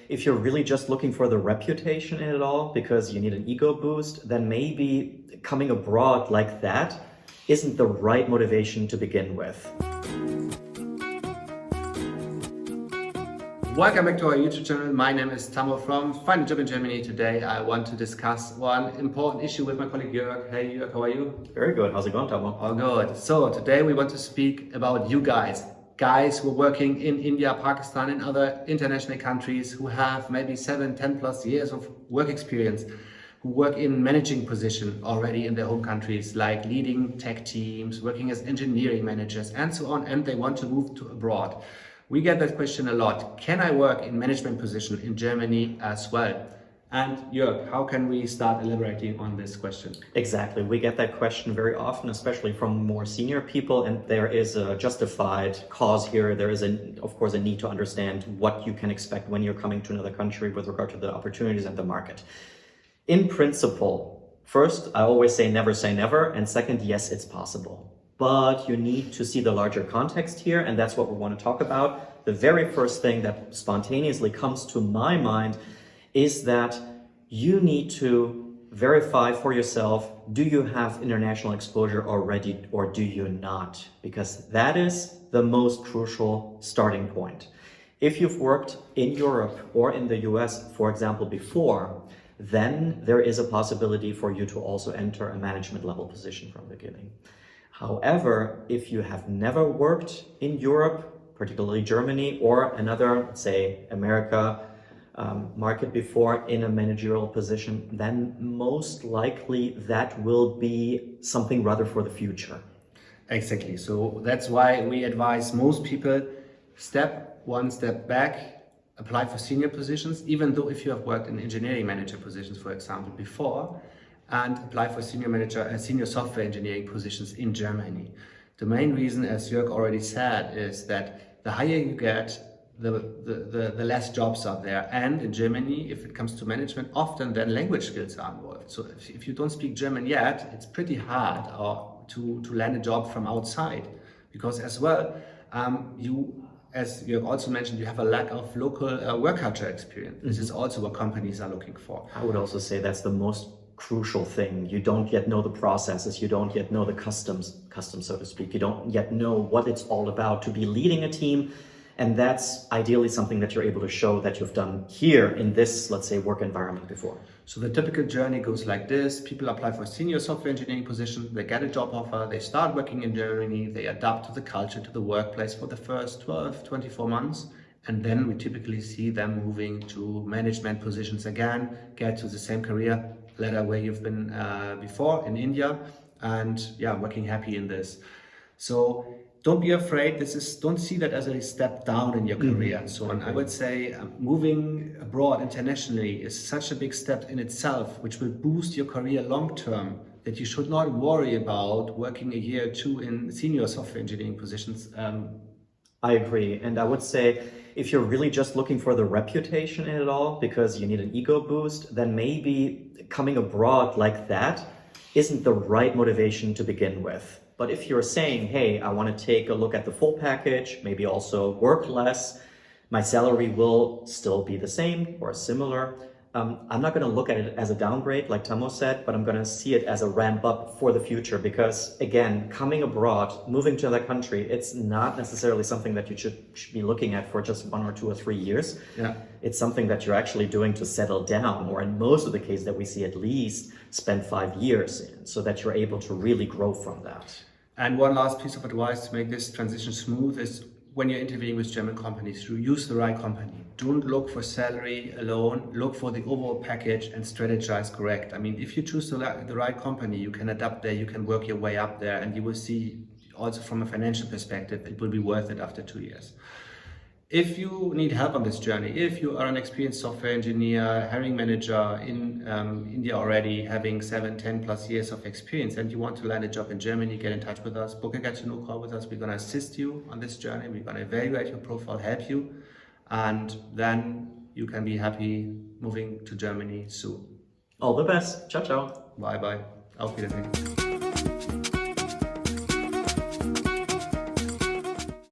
if you're really just looking for the reputation in it all because you need an ego boost, then maybe coming abroad like that isn't the right motivation to begin with. Welcome back to our YouTube channel. My name is Tamo from Find a Job in Germany. Today I want to discuss one important issue with my colleague Jörg. Hey Jörg, how are you? Very good. How's it going, Tamo? All good. So today we want to speak about you guys who are working in India, Pakistan and other international countries, who have maybe 7, 10 plus years of work experience, who work in managing position already in their home countries, like leading tech teams, working as engineering managers and so on, and they want to move to abroad. We get that question a lot. Can I work in management position in Germany as well? And Jörg, how can we start elaborating on this question? Exactly. We get that question very often, especially from more senior people, and there is a justified cause here. There is, of course, a need to understand what you can expect when you're coming to another country with regard to the opportunities and the market. In principle, first, I always say never, and second, yes, it's possible. But you need to see the larger context here, and that's what we want to talk about. The very first thing that spontaneously comes to my mind is that you need to verify for yourself, do you have international exposure already or do you not? Because that is the most crucial starting point. If you've worked in Europe or in the US, for example, before, then there is a possibility for you to also enter a management level position from the beginning. However, if you have never worked in Europe, particularly Germany or another, let's say, America market before in a managerial position, then most likely that will be something rather for the future. Exactly. So that's why we advise most people step back, apply for senior positions, even though if you have worked in engineering manager positions, for example, before, and apply for senior software engineering positions in Germany. The main reason, as Jörg already said, is that the higher you get, the less jobs are there. And in Germany, if it comes to management, often then language skills are involved. So if you don't speak German yet, it's pretty hard to land a job from outside. Because as well, as you have also mentioned, you have a lack of local work culture experience. This is also what companies are looking for. I would also say that's the most crucial thing. You don't yet know the processes, you don't yet know the customs, so to speak. You don't yet know what it's all about to be leading a team. And that's ideally something that you're able to show that you've done here in this, let's say, work environment before. So the typical journey goes like this. People apply for a senior software engineering position, they get a job offer, they start working in Germany, they adapt to the culture, to the workplace for the first 12, 24 months. And then we typically see them moving to management positions again, get to the same career ladder where you've been before in India, and yeah, working happy in this. So don't be afraid. Don't see that as a step down in your career and so on. I would say moving abroad internationally is such a big step in itself, which will boost your career long term, that you should not worry about working a year or two in senior software engineering positions. I agree. And I would say if you're really just looking for the reputation in it all because you need an ego boost, then maybe coming abroad like that isn't the right motivation to begin with. But if you're saying, hey, I want to take a look at the full package, maybe also work less, my salary will still be the same or similar, I'm not going to look at it as a downgrade, like Tamo said, but I'm going to see it as a ramp up for the future. Because again, coming abroad, moving to another country, it's not necessarily something that you should be looking at for just 1 or 2 or 3 years. Yeah. It's something that you're actually doing to settle down, or in most of the cases that we see, at least spend 5 years in, so that you're able to really grow from that. And one last piece of advice to make this transition smooth is, when you're interviewing with German companies, to use the right company. Don't look for salary alone, look for the overall package and strategize correct. I mean, if you choose the right company, you can adapt there, you can work your way up there, and you will see also from a financial perspective, it will be worth it after 2 years. If you need help on this journey, if you are an experienced software engineer, hiring manager in India already, having 7, 10 plus years of experience, and you want to land a job in Germany, get in touch with us, book a get-to-know call with us. We're going to assist you on this journey. We're going to evaluate your profile, help you, and then you can be happy moving to Germany soon. All the best. Ciao, ciao. Bye-bye. Auf Wiedersehen.